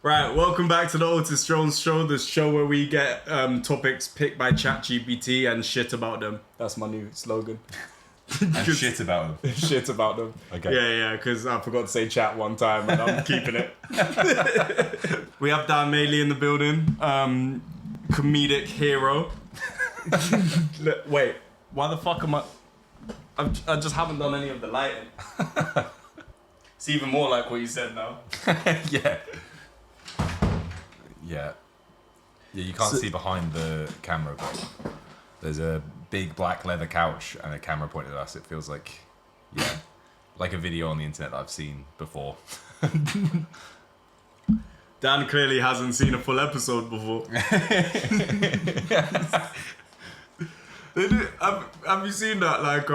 Right, welcome back to the Otis Jones Show, the show where we get topics picked by ChatGPT and shit about them. That's my new slogan. And shit about them. Shit about them. Okay. Yeah, because I forgot to say chat one time and I'm keeping it. We have Dan Madeley in the building, comedic hero. Wait, why the fuck am I just haven't done any of the lighting. It's even more like what you said now. Yeah, you can't see behind the camera, but there's a big black leather couch and a camera pointed at us. It feels like, like a video on the internet that I've seen before. Dan clearly hasn't seen a full episode before. Have you seen that? Like,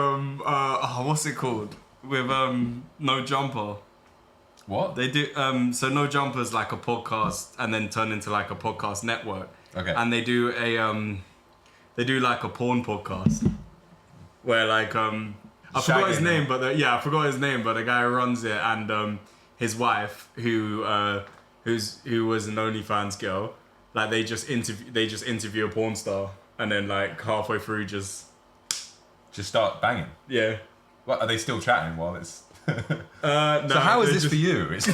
what's it called? With No Jumper. What? They do, so No Jumper's like a podcast and then turned into like a podcast network. Okay. And they do like a porn podcast. Where like, I forgot his name, but I forgot his name, but the guy who runs it and his wife, who was an OnlyFans girl, like they just interview a porn star and then like halfway through just start banging. Yeah. What, are they still chatting while it's... No, so how is this for you? That's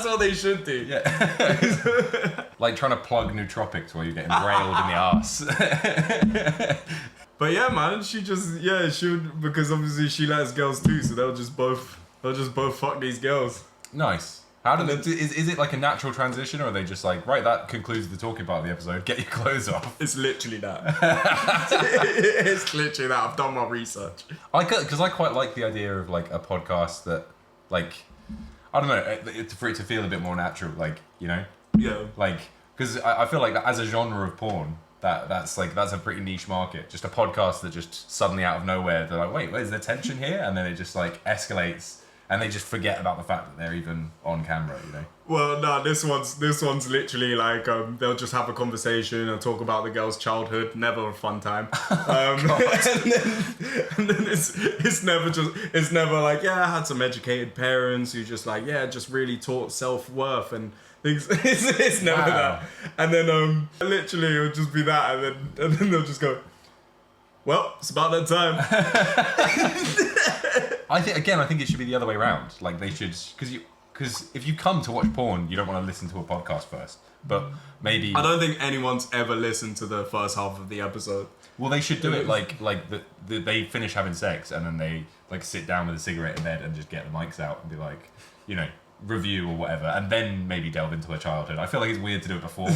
what they should do. Yeah. Like trying to plug nootropics while you're getting railed in the arse. But yeah, man, she would, because obviously she likes girls too, so they'll just both fuck these girls. Nice. How do they, is it like a natural transition, or are they just like, right, that concludes the talking part of the episode, get your clothes off? It's literally that. It's literally that. I've done my research. Because I quite like the idea of like a podcast that, like, I don't know, for it to feel a bit more natural, like, you know? Yeah. Like, because I feel like as a genre of porn, that's a pretty niche market. Just a podcast that just suddenly out of nowhere, they're like, wait, is there tension here? And then it just like escalates. And they just forget about the fact that they're even on camera, you know? Well, no, this one's literally like, they'll just have a conversation and talk about the girl's childhood. Never a fun time. And then it's never like, I had some educated parents who just like, just really taught self-worth and things. It's never that. And then literally it'll just be that, and then they'll just go, well, it's about that time. I think it should be the other way around. Like they should, because if you come to watch porn, you don't want to listen to a podcast first. But maybe I don't think anyone's ever listened to the first half of the episode. Well, they should do it like they finish having sex and then they like sit down with a cigarette in bed and just get the mics out and be like, you know, review or whatever, and then maybe delve into her childhood. I feel like it's weird to do it before.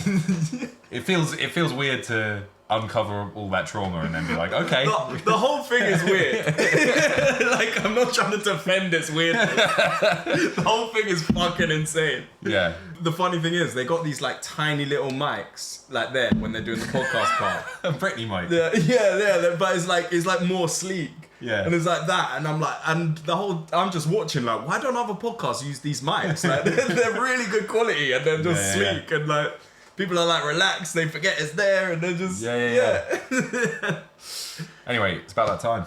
It feels weird to uncover all that trauma and then be like, okay. The whole thing is weird. Like, I'm not trying to defend its weirdness. The whole thing is fucking insane. Yeah. The funny thing is, they got these like tiny little mics like there when they're doing the podcast part. A Britney mic. Yeah, but it's like more sleek. Yeah. And it's like that, and I'm like, I'm just watching like, why don't other podcasts use these mics? Like, they're really good quality and they're just sleek and like, people are like relaxed, they forget it's there and they're just... Yeah. Anyway, it's about that time.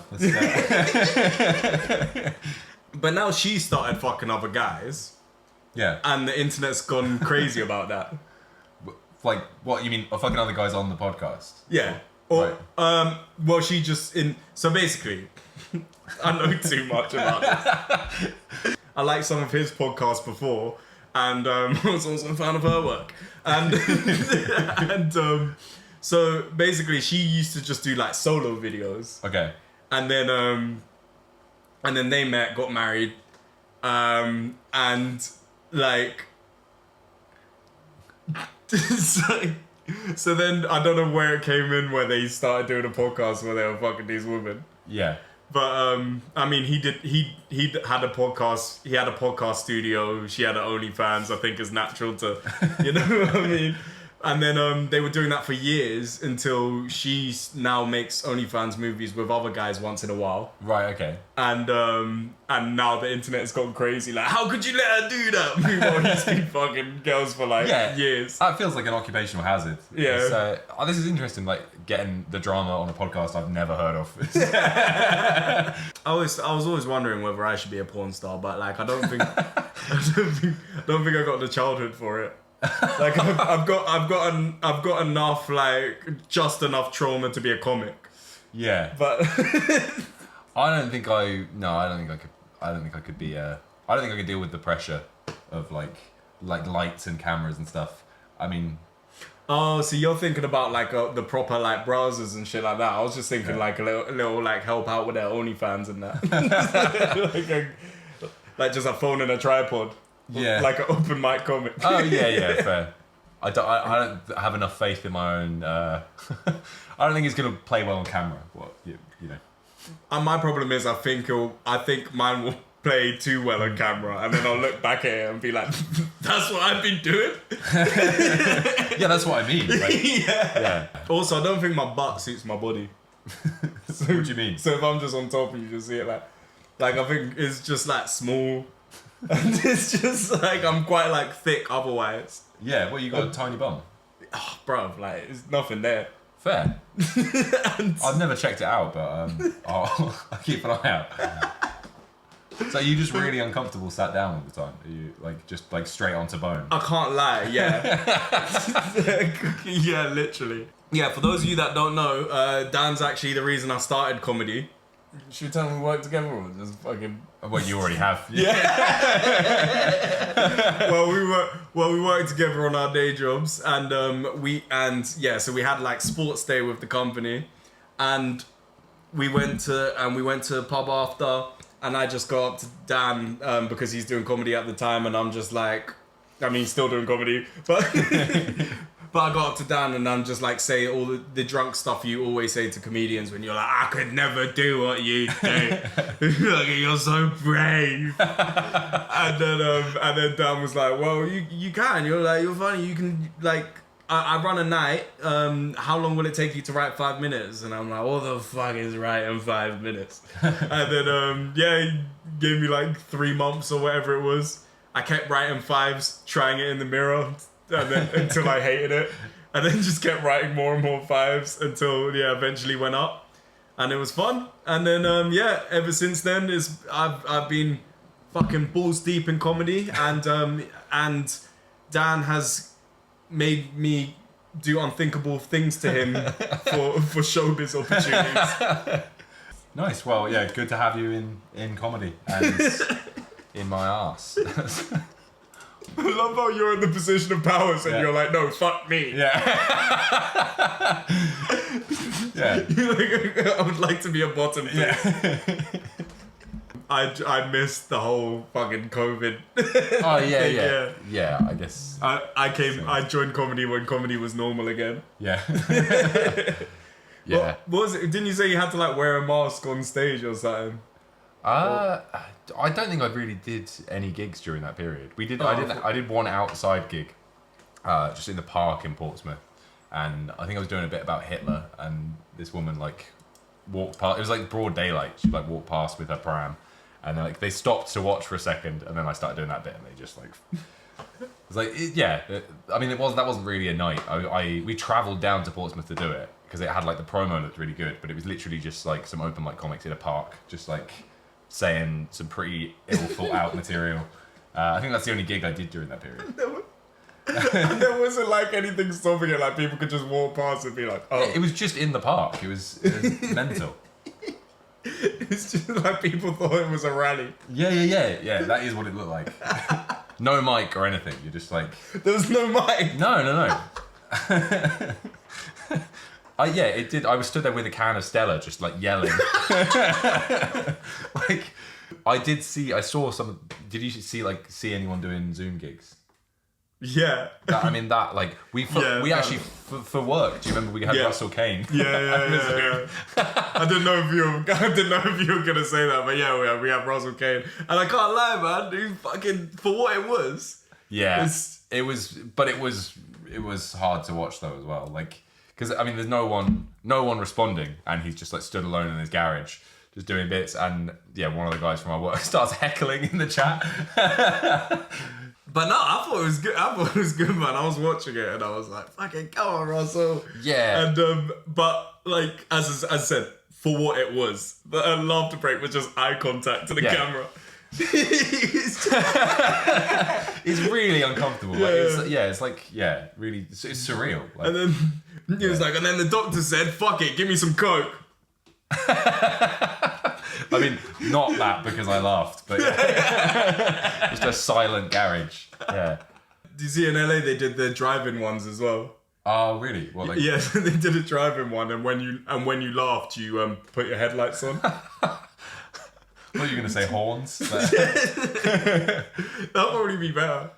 But now she started fucking other guys. Yeah. And the internet's gone crazy about that. Like, what, you mean fucking other guys on the podcast? Yeah. Or, right. Well, she just... So basically, I know too much about this. I liked some of his podcasts before, and I was also a fan of her work. And so basically she used to just do like solo videos. Okay. And then they met, got married, and like so then I don't know where it came in where they started doing a podcast where they were fucking these women. Yeah. But I mean, he had a podcast. He had a podcast studio. She had an OnlyFans. I think it's natural to, you know what I mean. And then they were doing that for years until she now makes OnlyFans movies with other guys once in a while. Right. Okay. And now the internet's gone crazy. Like, how could you let her do that? Meanwhile, he's been fucking girls for like years. That feels like an occupational hazard. Yeah. This is interesting. Like getting the drama on a podcast I've never heard of. I was always wondering whether I should be a porn star, but like I don't think don't think I got the childhood for it. Like I've got enough, like just enough trauma to be a comic. Yeah. But I don't think I could be I don't think I could deal with the pressure of like lights and cameras and stuff. I mean, oh, so you're thinking about like the proper like browsers and shit like that. I was just thinking like a little like help out with their OnlyFans and that. like just a phone and a tripod. Yeah. Like an open mic comic. Oh yeah, fair. I don't have enough faith in my own. I don't think it's gonna play well on camera. What you know. And my problem is, I think mine will play too well on camera, and then I'll look back at it and be like, "That's what I've been doing." Yeah, that's what I mean. Like, yeah. Also, I don't think my butt suits my body. So, what do you mean? So if I'm just on top and you just see it like I think it's just like small, and it's just like I'm quite like thick otherwise. Yeah, well, you got a tiny bum. Oh, bruv, like there's nothing there. Fair. I've never checked it out, but I'll keep an eye out. So you just really uncomfortable sat down all the time? Are you like just like straight onto bone? I can't lie, yeah. Yeah, literally. Yeah, for those of you that don't know, Dan's actually the reason I started comedy. Should we tell him we work together or just fucking... Well, you already have. Yeah. well, we work together on our day jobs, and so we had like sports day with the company, and we went to a pub after, and I just got up to Dan because he's doing comedy at the time, and I'm just like, I mean, he's still doing comedy, but but I got up to Dan and I'm just like say all the drunk stuff you always say to comedians when you're like, I could never do what you do. Like, you're so brave. and then Dan was like, well, you can. You're funny. You can like. I run a night. How long will it take you to write 5 minutes? And I'm like, what the fuck is writing 5 minutes? And then he gave me like 3 months or whatever it was. I kept writing fives, trying it in the mirror, and then until I hated it, and then just kept writing more and more fives until eventually went up, and it was fun. And then ever since then I've been fucking balls deep in comedy, and Dan has made me do unthinkable things to him for showbiz opportunities. Nice. Well, yeah, good to have you in comedy and in my arse. I love how you're in the position of power and you're like, no, fuck me. Yeah. Yeah. You're like, I would like to be a bottom piece. Yeah. I missed the whole fucking COVID. Oh yeah. Yeah, I guess. I joined comedy when comedy was normal again. Yeah. Yeah. What was it? Didn't you say you had to like wear a mask on stage or something? I don't think I really did any gigs during that period. I did one outside gig, just in the park in Portsmouth, and I think I was doing a bit about Hitler, and this woman like walked past. It was like broad daylight. She like walked past with her pram, and they stopped to watch for a second, and then I started doing that bit, and they just like. It's like I mean, that wasn't really a night. We travelled down to Portsmouth to do it because it had like the promo looked really good, but it was literally just like some open mic comics in a park, just like saying some pretty ill thought out material. I think that's the only gig I did during that period. And there wasn't like anything stopping it. Like people could just walk past and be like, "Oh." It was just in the park. It was mental. It's just like people thought it was a rally. Yeah. That is what it looked like. No mic or anything. You're just like. There was no mic. No. It did. I was stood there with a can of Stella, just like yelling. Like, I saw some. Did you see anyone doing Zoom gigs? Yeah. We actually for work. Do you remember we had Russell Kane? Yeah. I didn't know if you were gonna say that, but we have Russell Kane, and I can't lie, man. He fucking for what it was. Yeah. It was hard to watch though as well. Like, because I mean, there's no one responding, and he's just like stood alone in his garage, just doing bits, and one of the guys from our work starts heckling in the chat. But no, I thought it was good, man. I was watching it and I was like, fucking come on, Russell. Yeah. And but like as I said, for what it was, the laughter break was just eye contact to the camera. It's really uncomfortable. It's like really, it's surreal. Like, and then he was like, and then the doctor said, "Fuck it, give me some coke." I mean, not that because I laughed, but just a silent garage. Yeah. Do you see in LA they did the drive-in ones as well? Oh, really? What, like... Yeah, they did a drive-in one, and when you laughed, you put your headlights on. What are you going to say, horns? That'd probably be better.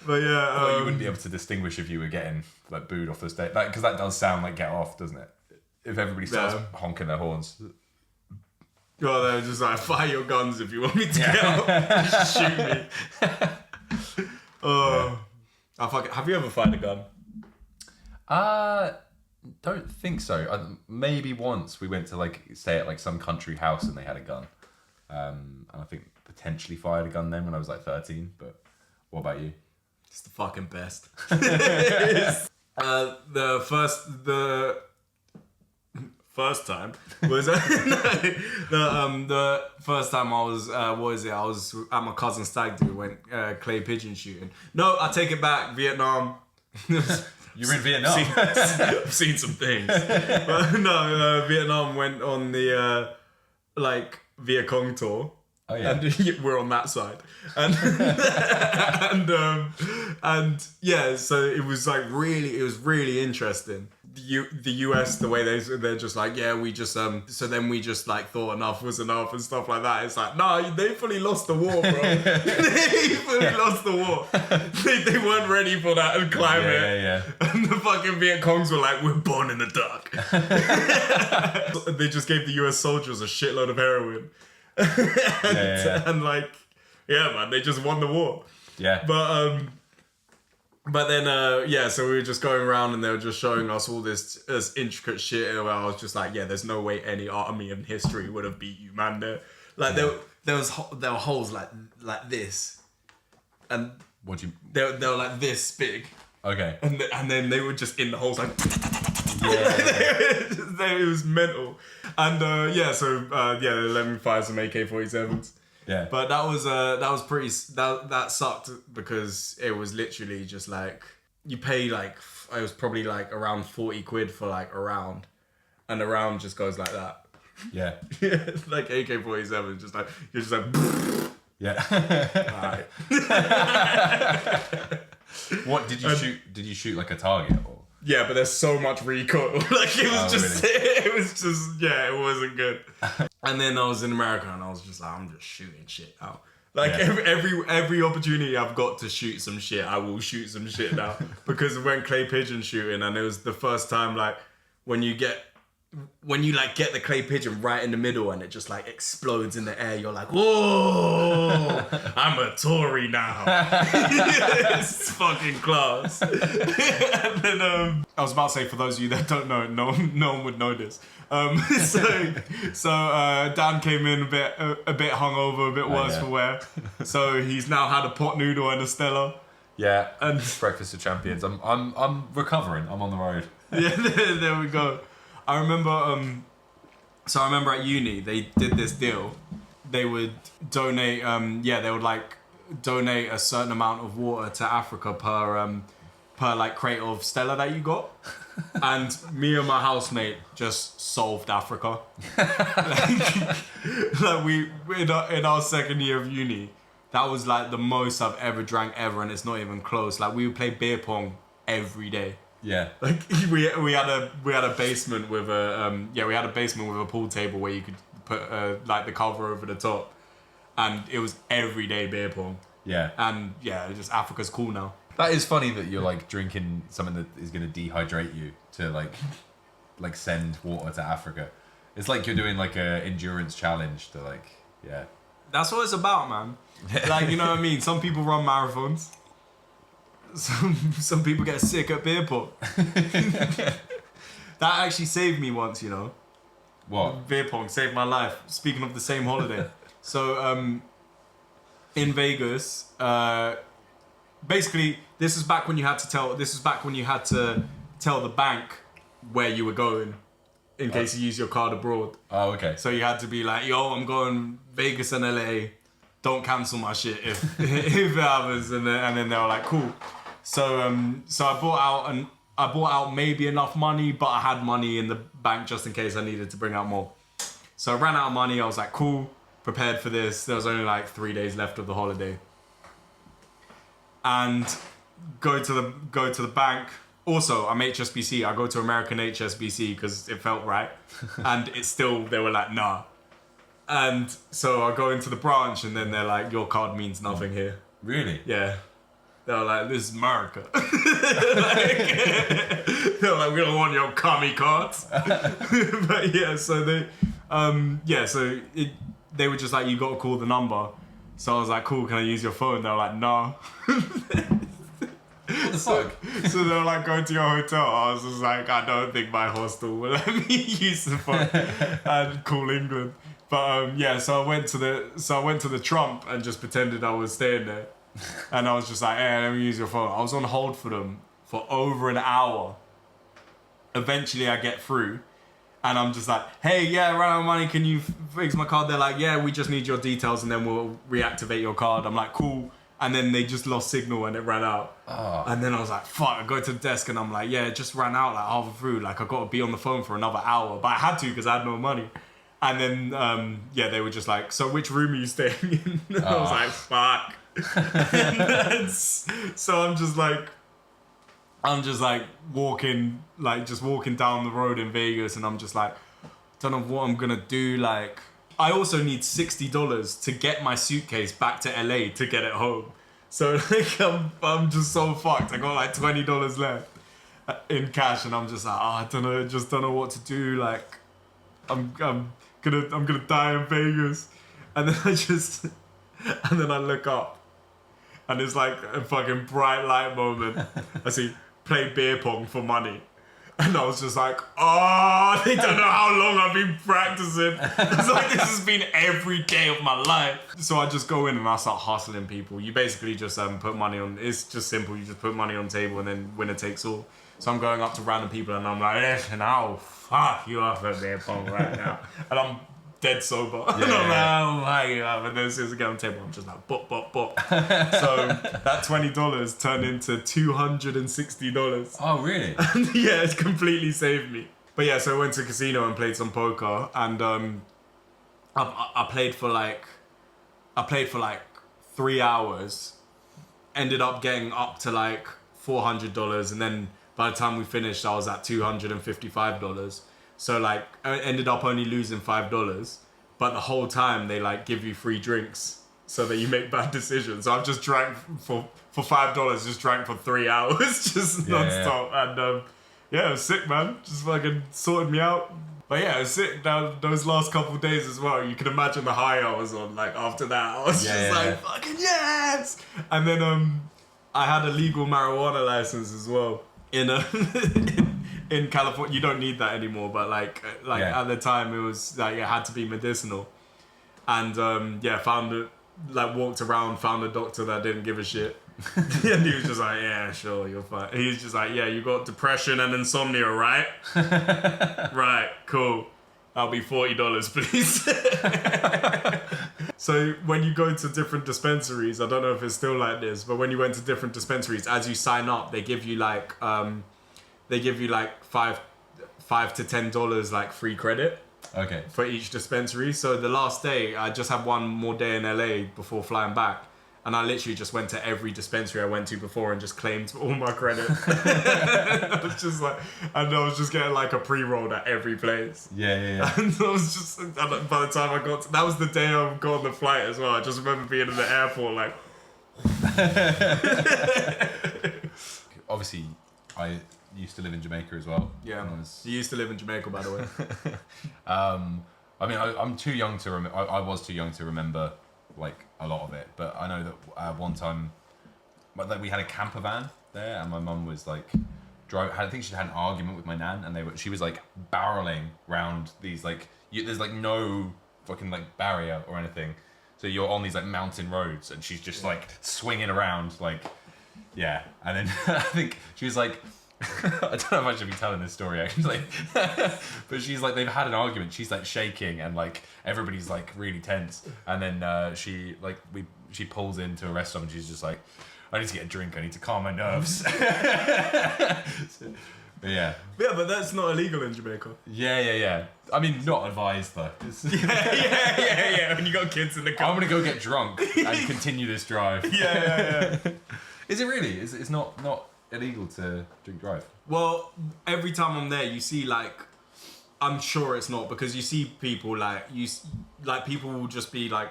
But yeah, well, you wouldn't be able to distinguish if you were getting like booed off the stage, because that does sound like Get Off, doesn't it? If everybody starts honking their horns. Well, they're just like, fire your guns if you want me to get off. Just shoot me. Oh, fuck it. Have you ever fired a gun? Don't think so. Maybe once we went to like stay at like some country house and they had a gun. And I think potentially fired a gun then when I was like 13. But what about you? It's the fucking best. The first time was the first time I was I was at my cousin's stag do, went clay pigeon shooting. No, I take it back. Vietnam. You're in Vietnam. I've seen some things. But no, Vietnam went on the Viet Cong tour. Oh yeah, and we're on that side, and yeah, so it was really interesting. The US, the way they're just like, yeah, we just so then we just like thought enough was enough and stuff like that. It's like, no, they fully lost the war, bro. They fully lost the war. They weren't ready for that climate. Yeah. And the fucking Viet Congs were like, we're born in the dark. They just gave the US soldiers a shitload of heroin. And like, yeah, man, they just won the war. Yeah. But then, so we were just going around and they were just showing us all this intricate shit. And I was just like, yeah, there's no way any army in history would have beat you, man. There were holes like this, and they were like this big. Okay. And then they were just in the holes like. Yeah. It was mental, and they let me fire some AK-47s. Yeah. But that was pretty. That sucked because it was literally just like you pay like it was probably like around 40 quid for like a round, and the round just goes like that. Yeah. Like AK-47, just like you're just like. Yeah. Alright. What did you shoot? Did you shoot like a target or? Yeah, but there's so much recoil. Like it was it wasn't good. And then I was in America and I was just like, I'm just shooting shit now. Like every opportunity I've got to shoot some shit, I will shoot some shit now. Because we went clay pigeon shooting and it was the first time like when you get the clay pigeon right in the middle and it just like explodes in the air, you're like, whoa, I'm a Tory now. It's fucking class. And then I was about to say, for those of you that don't know, no one would know this. So Dan came in a bit hungover, a bit worse for wear. So he's now had a pot noodle and a Stella. Yeah, and breakfast of champions. I'm recovering. I'm on the road. Yeah, there we go. I remember at uni they did this deal. They would donate they would like donate a certain amount of water to Africa per like crate of Stella that you got. And me and my housemate just solved Africa. like we in our second year of uni, that was like the most I've ever drank ever, and it's not even close. Like we would play beer pong every day. Yeah. Like we had a basement with a pool table where you could put like the cover over the top, and it was everyday beer pong. Yeah. And yeah, just Africa's cool now. That is funny that you're like drinking something that is going to dehydrate you to like send water to Africa. It's like you're doing like a endurance challenge to like, yeah. That's what it's about, man. Like, you know what I mean? Some people run marathons. Some people get sick at beer pong. That actually saved me once, you know. What? Beer pong saved my life. Speaking of the same holiday. So, in Vegas, basically, this was back when you had to tell the bank where you were going in case you use your card abroad. Oh, okay. So you had to be like, yo, I'm going Vegas and LA. don't cancel my shit if if it happens. And then they were like, cool. So I bought out maybe enough money, but I had money in the bank just in case I needed to bring out more. So I ran out of money. I was like, cool, prepared for this. There was only like 3 days left of the holiday. And go to the bank. Also, I'm HSBC. I go to American HSBC because it felt right. And they were like, nah. And so I go into the branch and then they're like, your card means nothing here. Really? Yeah. They were like, this is America. They were like, we don't want your commie cards. But yeah, so they were just like, you got to call the number. So I was like, cool, can I use your phone? They were like, no. What the fuck? So they were like, go to your hotel. I was just like, I don't think my hostel will let me use the phone and call England. But so I went to the Trump and just pretended I was staying there. And I was just like, hey, let me use your phone. I was on hold for them for over an hour. Eventually I get through and I'm just like, hey, yeah, I ran out of money. Can you fix my card? They're like, yeah, we just need your details and then we'll reactivate your card. I'm like, cool. And then they just lost signal and it ran out. Oh. And then I was like, fuck, I go to the desk and I'm like, yeah, it just ran out like halfway through. Like I got to be on the phone for another hour. But I had to because I had no money. And then, they were just like, so which room are you staying in? And I was like, fuck. So I'm just like walking down the road in Vegas and I'm just like, don't know what I'm gonna do. Like, I also need $60 to get my suitcase back to LA to get it home. So like, I'm just so fucked. I got like $20 left in cash and I'm just like, I don't know what to do. Like, I'm gonna die in Vegas. And then I look up and it's like a fucking bright light moment. I see, play beer pong for money. And I was just like, oh, they don't know how long I've been practicing. It's like, this has been every day of my life. So I just go in and I start hustling people. You basically just put money on, it's just simple. You just put money on the table and then winner takes all. So I'm going up to random people and I'm like, listen, I'll fuck you up at beer pong right now. And I'm dead sober. Yeah, and I'm like, oh my God. And then as soon as I get on the table, I'm just like, bop, bop, bop. So that $20 turned into $260. Oh, really? And yeah, it completely saved me. But yeah, so I went to a casino and played some poker. And I played for like 3 hours. Ended up getting up to like $400. And then by the time we finished, I was at $255. So like I ended up only losing $5, but the whole time they like give you free drinks so that you make bad decisions. So I've just drank for $5, just drank for 3 hours, just non-stop. And it was sick, man. Just fucking sorted me out. But yeah, it was sick. Now those last couple of days as well, you can imagine the high I was on. Like after that, I was fucking yes. And then I had a legal marijuana license as well in California. You don't need that anymore, but like at the time it was like it had to be medicinal. And found it, like walked around, found a doctor that didn't give a shit. And he was just like, yeah, sure, you're fine. He's just like, yeah, you got depression and insomnia, right? Right, cool. That'll be $40, please. So when you go to different dispensaries, I don't know if it's still like this, but when you went to different dispensaries, as you sign up, they give you like $5 to $10 like free credit. Okay. For each dispensary. So the last day, I just had one more day in LA before flying back. And I literally just went to every dispensary I went to before and just claimed all my credit. I was just getting like a pre-roll at every place. Yeah. And I was just, by the time I got to, that was the day I got on the flight as well. I just remember being in the airport like. Obviously, I used to live in Jamaica as well. Yeah, you used to live in Jamaica, by the way. I mean, I'm too young to remember. I was too young to remember like a lot of it, but I know that one time, like we had a camper van there, and my mum was like, I think she had an argument with my nan, and she was like barreling round these like, there's like no fucking like barrier or anything, so you're on these like mountain roads, and she's just like swinging around like, yeah, and then I think she was like, I don't know if I should be telling this story actually, but she's like, they've had an argument. She's like shaking and like everybody's like really tense, and then she pulls into a restaurant and she's just like, I need to get a drink. I need to calm my nerves. But yeah, but that's not illegal in Jamaica. Yeah. I mean, not advised though. yeah. When you got kids in the car, I'm gonna go get drunk and continue this drive. Yeah. Is it really? It's not illegal to drink drive? Well, every time I'm there, you see like, I'm sure it's not, because you see people like people will just be like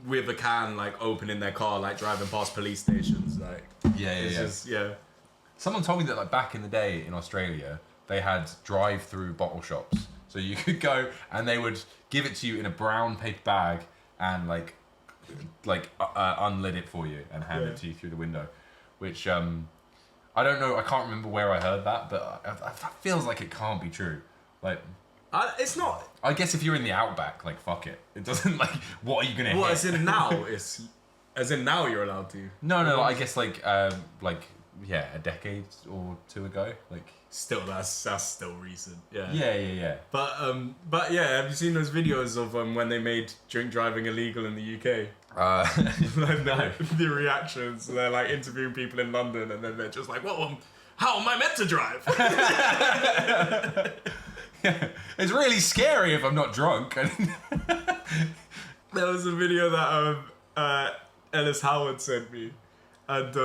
with a can like open in their car, like driving past police stations, like Yeah. Someone told me that like back in the day in Australia, they had drive-through bottle shops. So you could go and they would give it to you in a brown paper bag and like unlid it for you and hand it to you through the window. Which I don't know. I can't remember where I heard that, but that feels like it can't be true. Like it's not. I guess if you're in the outback, like fuck it. It doesn't like. What are you gonna? Well, hit? as in now you're allowed to. No. I guess like a decade or two ago, like. Still, that's still recent. Yeah. Yeah. But yeah, have you seen those videos of when they made drink driving illegal in the UK? No. The reactions. They're like interviewing people in London, and then they're just like, "Well, how am I meant to drive?" It's really scary if I'm not drunk. There was a video that Ellis Howard sent me. And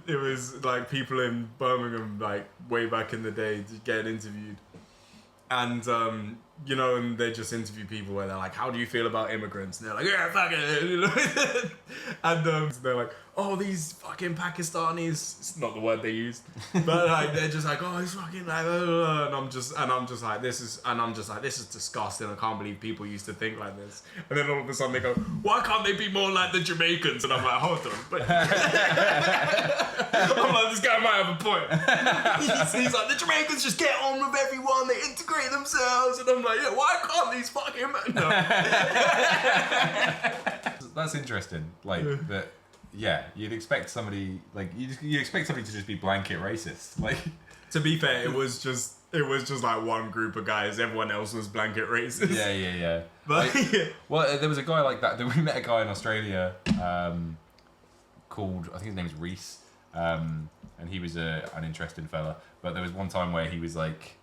it was like people in Birmingham, like way back in the day, getting interviewed. And, and they just interview people where they're like, how do you feel about immigrants? And they're like, yeah, fuck it. And they're like, oh, these fucking Pakistanis. It's not the word they used. But like, they're just like, oh, it's fucking like, and I'm just like, this is disgusting. I can't believe people used to think like this. And then all of a sudden they go, why can't they be more like the Jamaicans? And I'm like, hold on. But I'm like, this guy might have a point. He's like, the Jamaicans just get on with everyone. They integrate themselves. And I'm like, yeah, why can't these fucking men? No. That's interesting. Like that. Yeah, you'd expect somebody to just be blanket racist. Like, to be fair, it was just like one group of guys. Everyone else was blanket racist. Yeah. But well, there was a guy like that. We met a guy in Australia called, I think his name is Reese, and he was an interesting fella. But there was one time where he was like,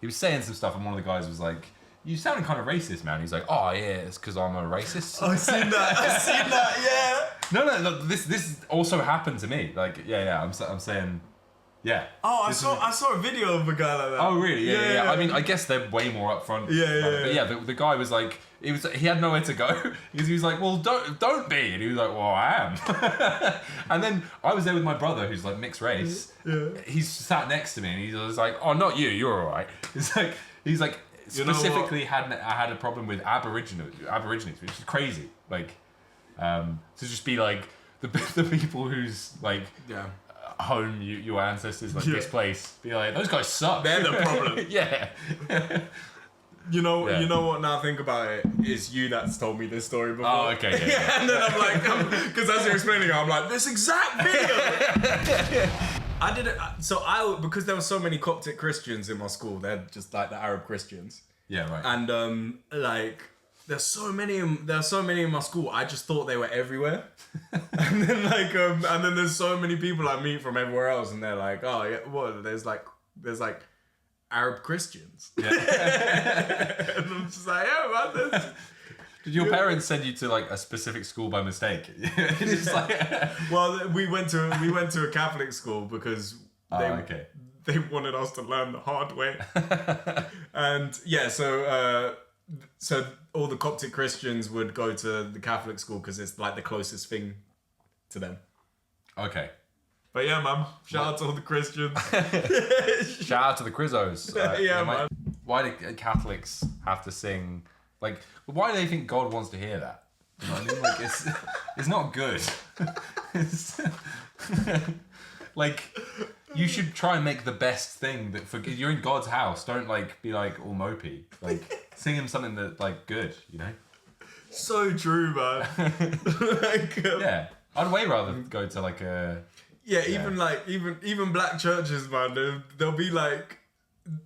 he was saying some stuff, and one of the guys was like, you sounded kind of racist, man. He's like, oh yeah, it's because I'm a racist. I've seen that, yeah. No, this also happened to me. Like, yeah. I'm saying, yeah. Oh, I saw a video of a guy like that. Oh, really? Yeah. I mean, I guess they're way more upfront. Yeah. But the guy was like, he had nowhere to go because he was like, well, don't be, and he was like, well, I am. And then I was there with my brother, who's like mixed race. Yeah. He's sat next to me, and he was like, oh, not you, you're all right. He's like. Specifically, I had a problem with Aborigines, which is crazy. Like, to just be like the people whose like home your ancestors like displaced, be like, those guys suck. They're the problem. Yeah. You know what? Now I think about it, is you that's told me this story before. Oh, okay. Yeah. And then I'm like, because as you're explaining it, I'm like, this exact video. I did it. So because there were so many Coptic Christians in my school, they're just like the Arab Christians. Yeah, right. And like, there's so many in my school. I just thought they were everywhere. And then there's so many people I meet from everywhere else, and they're like, oh yeah, what? There's like Arab Christians. Yeah. And I'm just like, yeah, man. Did your parents send you to like a specific school by mistake? Just like... Well, we went to a Catholic school because they wanted us to learn the hard way. And yeah, so all the Coptic Christians would go to the Catholic school because it's like the closest thing to them. Okay. But yeah, man, shout out to all the Christians. Shout out to the Crizzos. Man. Why do Catholics have to sing? Like, why do they think God wants to hear that? You know what I mean? Like, it's not good. Like, you should try and make the best thing you're in God's house. Don't like be like all mopey. Like, sing him something that like good. You know. So true, man. Yeah, I'd way rather go to like a Yeah, even black churches, man, they'll be like,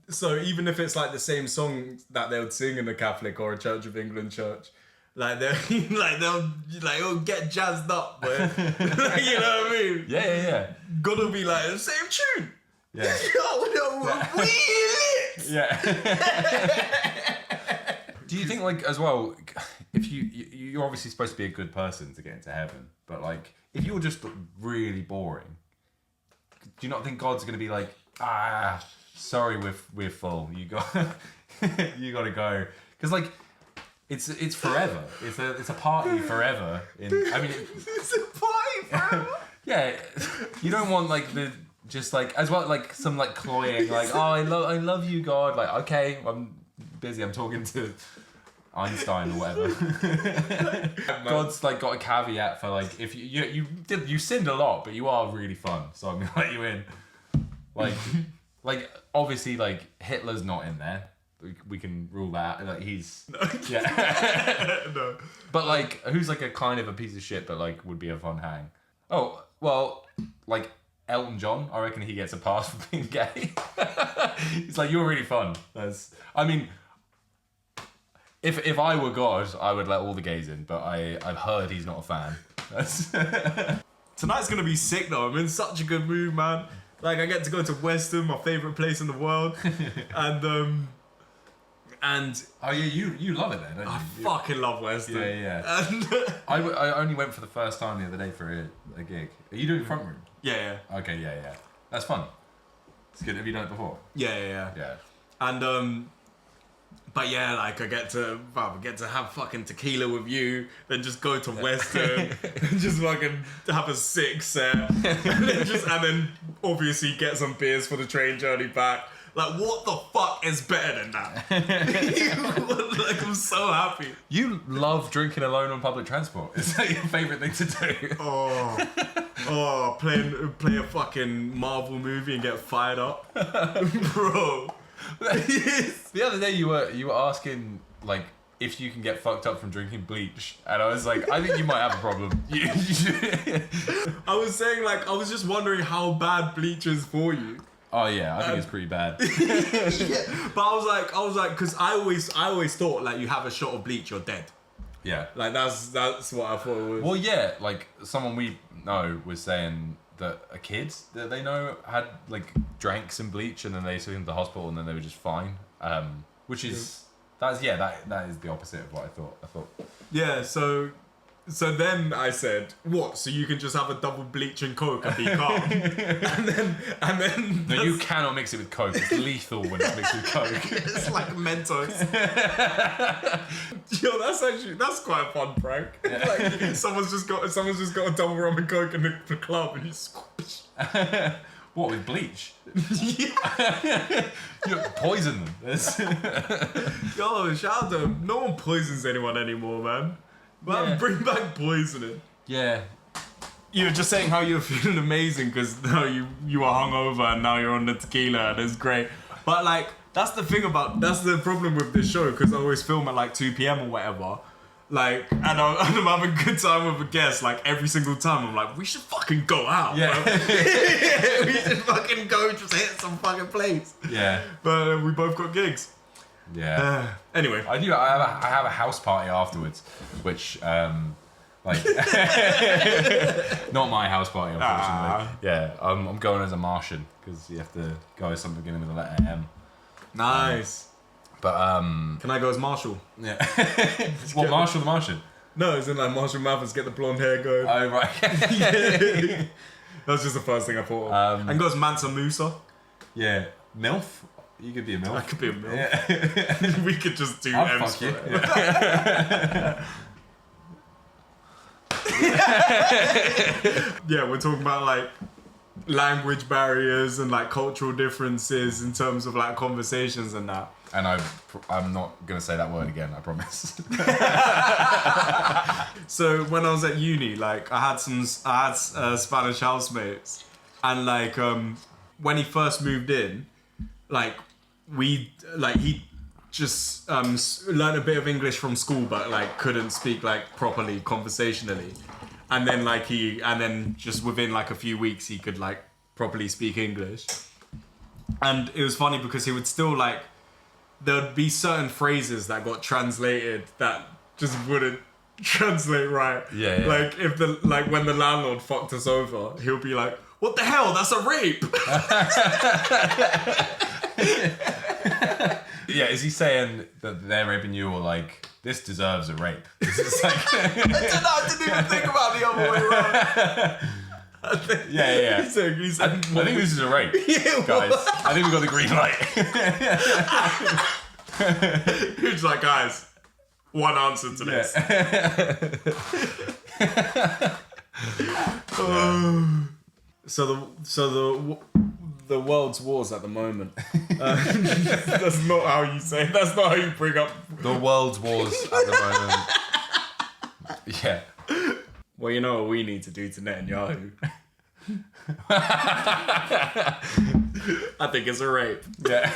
so even if it's like the same song that they would sing in a Catholic or a Church of England church, like they'll oh, get jazzed up, boy. You know what I mean? Yeah. Gotta be like the same tune. Yeah. We lit. Yeah. Do you think, like, as well, if you're obviously supposed to be a good person to get into heaven, but like if you're just really boring, do you not think God's gonna be like, sorry, we're full. You got to go, because like it's forever. It's a party forever. It's a party forever. Yeah, you don't want like the just like as well like some like cloying like, oh, I love you, God. Like, okay, I'm busy. I'm talking to Einstein or whatever. God's like got a caveat for like, if you sinned a lot, but you are really fun, so I'm gonna let you in. Like obviously like Hitler's not in there. We can rule that out. Like he's No. But like who's like a kind of a piece of shit, but like would be a fun hang. Oh well, like Elton John, I reckon he gets a pass for being gay. It's like, you're really fun. If I were God, I would let all the gays in, but I've heard he's not a fan. Tonight's gonna be sick though. I'm in such a good mood, man. Like, I get to go to Western, my favourite place in the world, and oh yeah, you love it then, don't you? I fucking love Western. Yeah. And I only went for the first time the other day for a gig. Are you doing front room? Yeah. Okay, yeah. That's fun. It's good. Have you done it before? Yeah. And but yeah, like I get to have fucking tequila with you, then just go to Western and just fucking have a sick set, and then obviously get some beers for the train journey back. Like, what the fuck is better than that? Like, I'm so happy. You love drinking alone on public transport. Is that your favourite thing to do? Oh, play a fucking Marvel movie and get fired up, bro. The other day you were asking like if you can get fucked up from drinking bleach, and I was like, I think you might have a problem. I was saying, like, I was just wondering how bad bleach is for you. Oh yeah, I think it's pretty bad. Yeah, but I was like, because I always thought like you have a shot of bleach, you're dead. Yeah, like that's what I thought it was. Well, yeah, like someone we know was saying that a kid that they know had like drank some bleach and then they took him to the hospital and then they were just fine. Which is that is the opposite of what I thought. Yeah, so then I said, what? So you can just have a double bleach and Coke and be calm? and then no, you cannot mix it with Coke. It's lethal when it's mixed with Coke. It's like Mentos. Yo, that's quite a fun prank. Yeah. Like someone's just got a double rum and Coke in the club and you squish. What, with bleach? Yeah. You poison them. Yo, shout out to them. No one poisons anyone anymore, man. Man, yeah. Bring back poisoning. Yeah. You were just saying how you're feeling amazing because now you were hungover and now you're on the tequila and it's great. But like, that's the problem with this show, because I always film at like 2 p.m. or whatever. Like, and I'm having a good time with a guest. Like every single time, I'm like, we should fucking go out. Yeah. We should fucking go just hit some fucking place. Yeah. But we both got gigs. Yeah. Anyway, I have a house party afterwards, which like not my house party, unfortunately. Yeah, I'm going as a Martian because you have to go as something beginning with the letter M. Nice. But can I go as Marshall? Yeah. What, Marshall the Martian? No, it's in like Marshall Mathers, get the blonde hair going. Oh right. That was just the first thing I thought of. And go as Mansa Musa. Yeah. MILF? You could be a MILF. I could be a MILF. Yeah. We could just do M's for it. Yeah, we're talking about like language barriers and like cultural differences in terms of like conversations and that. And I'm not gonna say that word again, I promise. So when I was at uni, like I had Spanish housemates, and like when he first moved in, like he just learned a bit of English from school, but like couldn't speak like properly conversationally. and then just within like a few weeks he could like properly speak English. And it was funny because he would still like, there'd be certain phrases that got translated that just wouldn't translate right. Yeah. Like when the landlord fucked us over, he'll be like, "What the hell? That's a rape." Yeah, is he saying that they're raping you, or like this deserves a rape? It's like I didn't even think about the other way around. Yeah. He said, I think this is a rape, guys. I think we got the green light. He's like, guys, one answer to this. So the world's wars at the moment. That's not how you say it. That's not how you bring up The world's wars at the moment. Yeah. Well, you know what we need to do to Netanyahu. I think it's a rape. Yeah.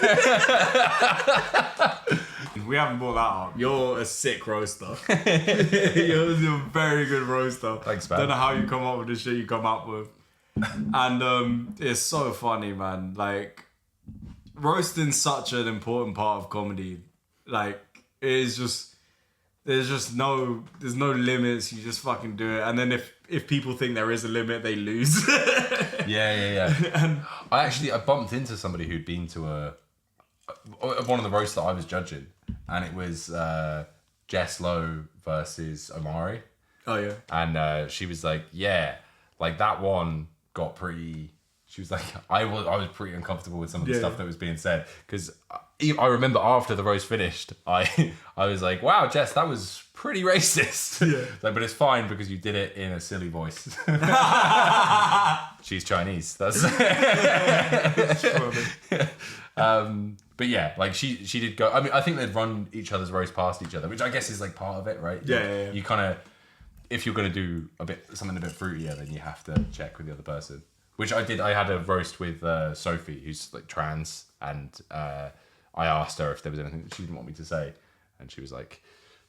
We haven't brought that up. You're a sick roaster. You're a very good roaster. Thanks, man. Don't know how you come up with the shit you come up with. And it's so funny, man. Like, roasting's such an important part of comedy. Like, it is just... there's no limits. You just fucking do it. And then if people think there is a limit, they lose. Yeah. And I bumped into somebody who'd been to one of the roasts that I was judging, and it was Jess Lowe versus Omari. Oh yeah. And she was like, yeah, like that one got pretty. She was like, I was pretty uncomfortable with some of the stuff that was being said, because I remember after the roast finished, I was like, wow, Jess, that was pretty racist. Yeah. Like, but it's fine because you did it in a silly voice. She's Chinese. That's. But yeah, like she did go. I mean, I think they'd run each other's roast past each other, which I guess is like part of it, right? Yeah. You kind of, if you're gonna do something a bit fruitier, then you have to check with the other person. Which I did. I had a roast with Sophie, who's like trans, and I asked her if there was anything that she didn't want me to say, and she was like,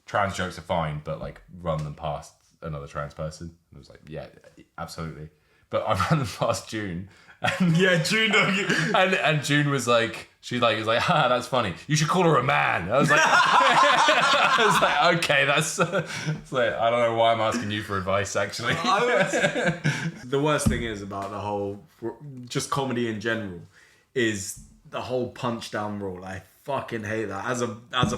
"Trans jokes are fine, but like run them past another trans person." And I was like, "Yeah, absolutely." But I ran them past June. And, Yeah, June. and June was like, was like, "Ha, that's funny. You should call her a man." I was like, okay, that's. It's like, I don't know why I'm asking you for advice, actually. The worst thing is about the whole, just comedy in general, is the whole punch down rule. I fucking hate that. As a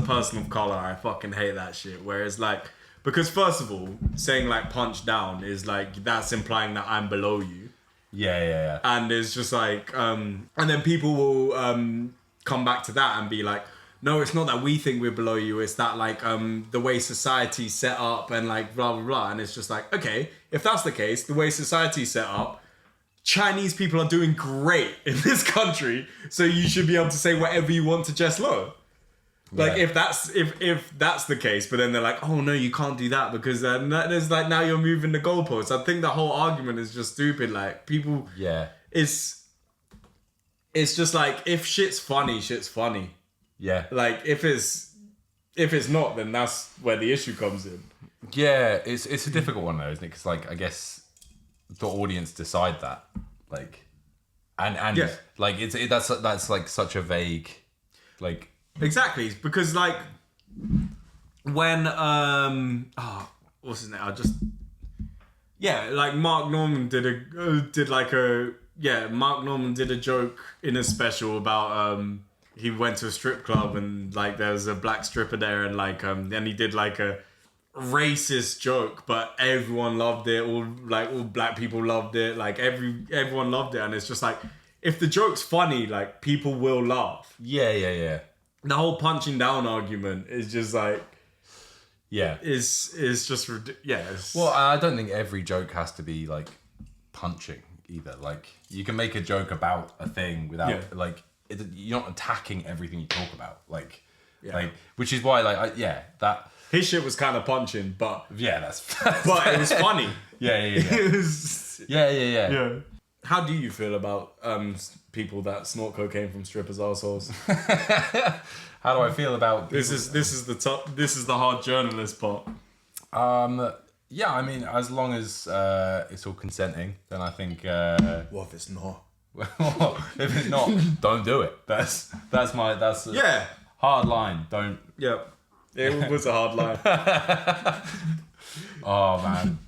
person of color, I fucking hate that shit. Whereas like, because first of all, saying like punch down is like, that's implying that I'm below you. Yeah. And it's just like, and then people will come back to that and be like, no, it's not that we think we're below you. It's that like the way society's set up and like blah, blah, blah. And it's just like, okay, if that's the case, the way society's set up, Chinese people are doing great in this country. So you should be able to say whatever you want to Jess Lowe. Like if that's the case, but then they're like, oh no, you can't do that because there's like, now you're moving the goalposts. I think the whole argument is just stupid. Like people, it's just like, if shit's funny, shit's funny. Yeah. Like if it's not, then that's where the issue comes in. Yeah, it's a difficult one though, isn't it? Because like, I guess the audience decide that, like, and like that's like such a vague, like. Exactly, because like when what's his name? Like Mark Norman did a joke in a special about he went to a strip club and like there was a black stripper there and like then he did like a racist joke, but everyone loved it. All black people loved it. Like everyone loved it, and it's just like, if the joke's funny, like people will laugh. Yeah. The whole punching down argument is just like, is just ridiculous. Well, I don't think every joke has to be like punching either. Like you can make a joke about a thing without like you're not attacking everything you talk about. Like which is why that his shit was kind of punching, but that's but it was funny. Yeah. How do you feel about people that snort cocaine from strippers' assholes? How do I feel about this is the hard journalist part. Yeah, I mean, as long as it's all consenting, then I think. What if it's not? If it's not, don't do it. That's a hard line. Don't. Yep. It was a hard line. Oh man.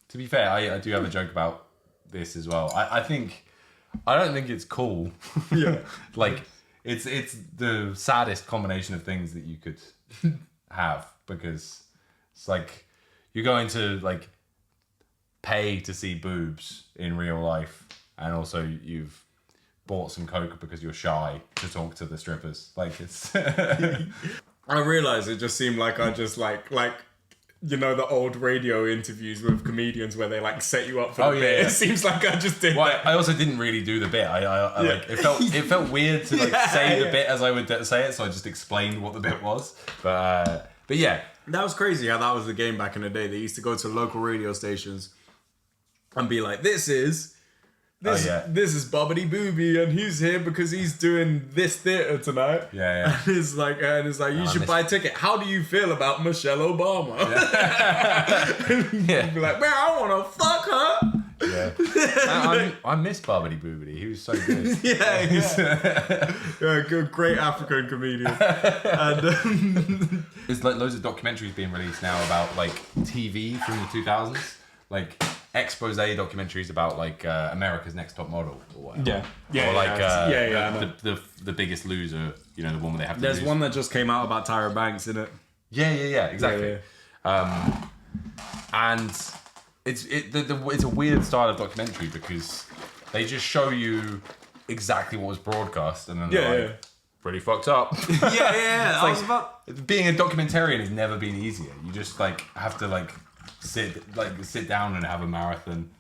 To be fair, I do have a joke about this as well. I don't think it's cool. Yeah. Like it's the saddest combination of things that you could have, because it's like you're going to like pay to see boobs in real life, and also you've bought some coke because you're shy to talk to the strippers. Like it's I realised it just seemed like I just like you know, the old radio interviews with comedians where they like set you up for the bit. Yeah. It seems like I just did that. I also didn't really do the bit. I like it felt weird to like say the bit as I would say it, so I just explained what the bit was. But yeah, that was crazy how that was the game back in the day. They used to go to local radio stations and be like, this is Bobbity Booby, and he's here because he's doing this theatre tonight. Yeah. And it's like you should buy a ticket. How do you feel about Michelle Obama? Yeah. Be like, man, I want to fuck her. Yeah. I miss Bobbity Boobity. He was so good. Yeah, good, great African comedian. And there's like loads of documentaries being released now about like TV from the 2000s, like expose documentaries about like America's Next Top Model or whatever. Or like the Biggest Loser, you know, the one where they have to There's lose. one that just came out about Tyra Banks, isn't it? Yeah, exactly. And it's a weird style of documentary because they just show you exactly what was broadcast, and then they're like, pretty fucked up. Being a documentarian has never been easier. You just like have to like sit down and have a marathon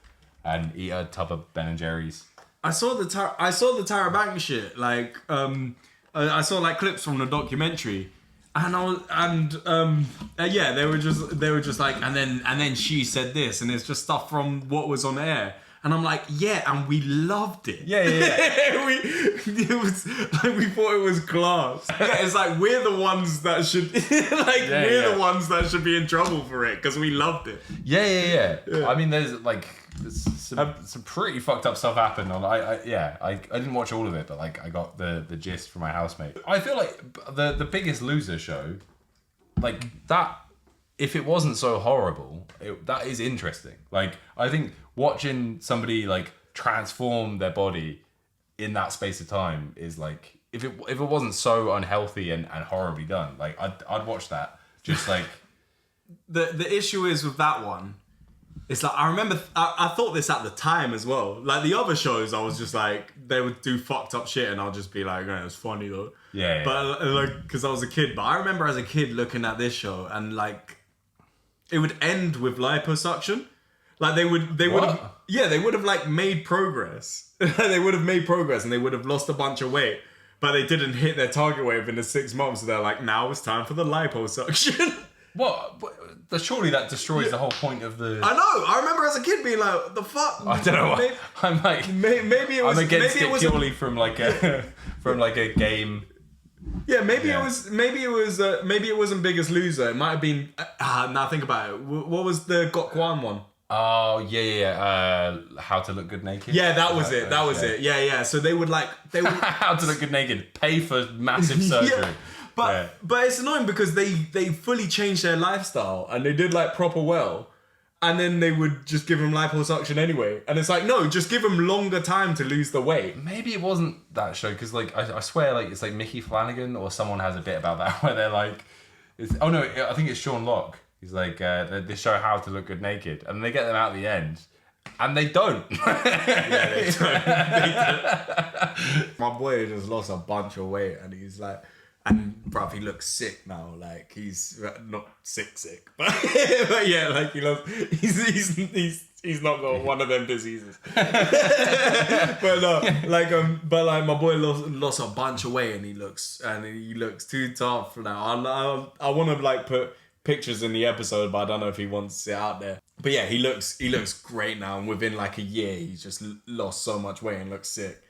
and eat a tub of Ben and Jerry's. I saw the Tyra Banks shit. Like I saw like clips from the documentary, and they were just like, and then she said this, and it's just stuff from what was on air. And I'm like, and we loved it. Yeah. It was like we thought it was class. It's like we're the ones that should the ones that should be in trouble for it because we loved it. Yeah. I mean, there's some pretty fucked up stuff happened on. I didn't watch all of it, but like I got the gist from my housemate. I feel like the Biggest Loser show, like that. If it wasn't so horrible, that is interesting. Like, I think watching somebody like transform their body in that space of time is like, if it wasn't so unhealthy and horribly done, like I'd watch that. Just like the issue is with that one, it's like I remember I thought this at the time as well. Like the other shows, I was just like they would do fucked up shit, and I'll just be like, it was funny though. Yeah. But like because I was a kid, but I remember as a kid looking at this show and like. It would end with liposuction. Like they would have like made progress. They would have made progress and they would have lost a bunch of weight, but they didn't hit their target weight within the 6 months. So they're like, now it's time for the liposuction. What? Surely that destroys the whole point of the. I know. I remember as a kid being like, the fuck. I don't know. I'm like maybe it was. I'm against it purely from like a game. Yeah, maybe it wasn't Biggest Loser. It might have been. Now think about it. What was the Gok Wan one? Oh yeah. How to Look Good Naked. Yeah, that was it. That was it. Yeah. So they would How to Look Good Naked. Pay for massive surgery. But it's annoying because they fully changed their lifestyle and they did like proper well. And then they would just give him liposuction anyway. And it's like, no, just give him longer time to lose the weight. Maybe it wasn't that show, because like I swear like it's like Mickey Flanagan or someone has a bit about that where they're like, I think it's Sean Locke. He's like, they show How to Look Good Naked. And they get them out at the end. And they don't. They don't. My boy just lost a bunch of weight and he's like... And bruv, he looks sick now. Like he's not sick, but yeah, like he loves. He's not got one of them diseases. but my boy lost a bunch of weight, and he looks too tough now. I want to like put pictures in the episode, but I don't know if he wants it out there. But yeah, he looks great now, and within like a year, he's just lost so much weight and looks sick.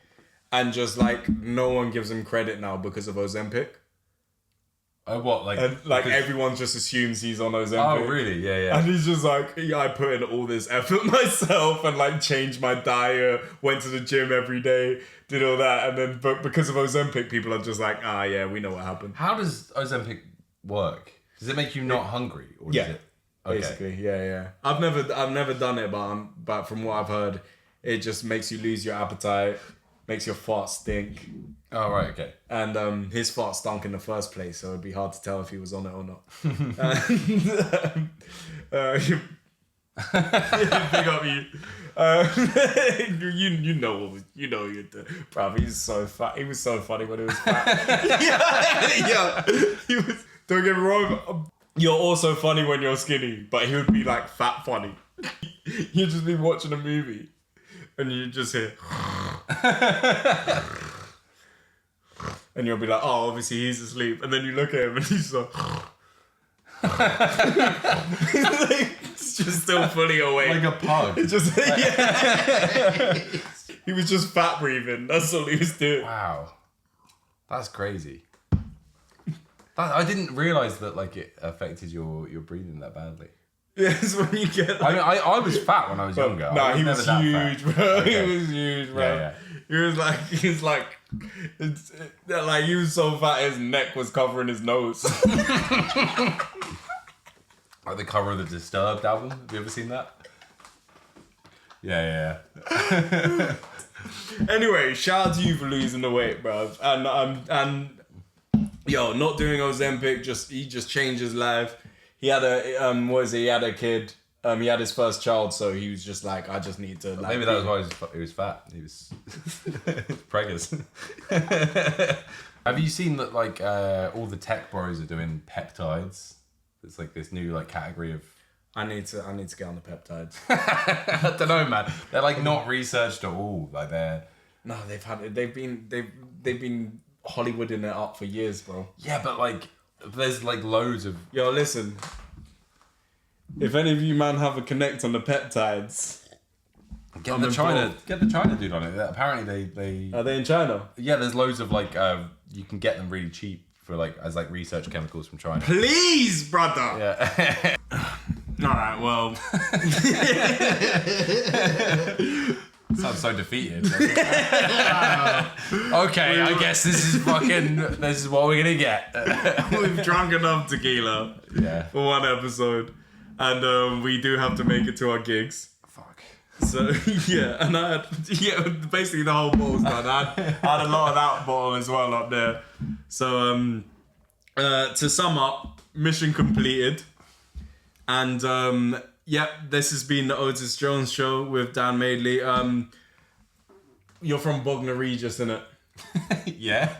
And just like no one gives him credit now because of Ozempic. Oh, what? Like, And like everyone just assumes he's on Ozempic. Oh, really? Yeah, yeah. And he's just like, yeah, I put in all this effort myself and like changed my diet, went to the gym every day, did all that. And then, but because of Ozempic, people are just like, yeah, we know what happened. How does Ozempic work? Does it make you not hungry? Or does it? Okay. Basically, yeah. I've never done it, but from what I've heard, it just makes you lose your appetite, makes your fart stink. Oh, right, okay. And his fart stunk in the first place, so it'd be hard to tell if he was on it or not. Big up you. You know you're doing. Bruv, he's so fat. He was so funny when he was fat. yeah. He was. Don't get me wrong. You're also funny when you're skinny, but he would be like fat funny. You'd just be watching a movie, and you just hear. And you'll be like, oh, obviously he's asleep. And then you look at him and he's like... It's just still fully awake. Like a pug. It's just... Yeah. He was just fat breathing. That's all he was doing. Wow. That's crazy. I didn't realise that like it affected your breathing that badly. Yes, when you get... I mean, I was fat when I was younger. No, he was huge, bro. Okay. He was huge, bro. Yeah. He was like, he was so fat his neck was covering his nose. Like the cover of the Disturbed album. Have you ever seen that? Yeah. Anyway, shout out to you for losing the weight, bro. And yo, not doing Ozempic, he just changed his life. He had he had a kid. He had his first child, so he was just like, I just need to. Like, maybe that was why he was fat. He was preggers. Have you seen that? Like all the tech bros are doing peptides. It's like this new like category of. I need to get on the peptides. I don't know, man. They're like not researched at all. Like they're. No, they've been Hollywooding it up for years, bro. Yeah, but like, there's like loads of. Yo, listen. If any of you man have a connect on the peptides, get the China dude on it. Apparently they are they in China? Yeah, there's loads of like you can get them really cheap for like as like research chemicals from China. Please, brother. Yeah. All right. Well. Sounds so defeated. Okay, I guess this is what we're gonna get. We've drunk enough tequila for one episode. And we do have to make it to our gigs. Fuck. So, yeah. And basically the whole bottle's done. I had a lot of that bottle as well up there. So, to sum up, mission completed. And, this has been the Otis Jones Show with Dan Madeley. You're from Bognor Regis, innit? Yeah.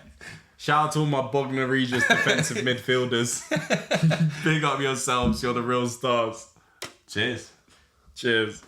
Shout out to all my Bognor Regis defensive midfielders. Big up yourselves. You're the real stars. Cheers. Cheers.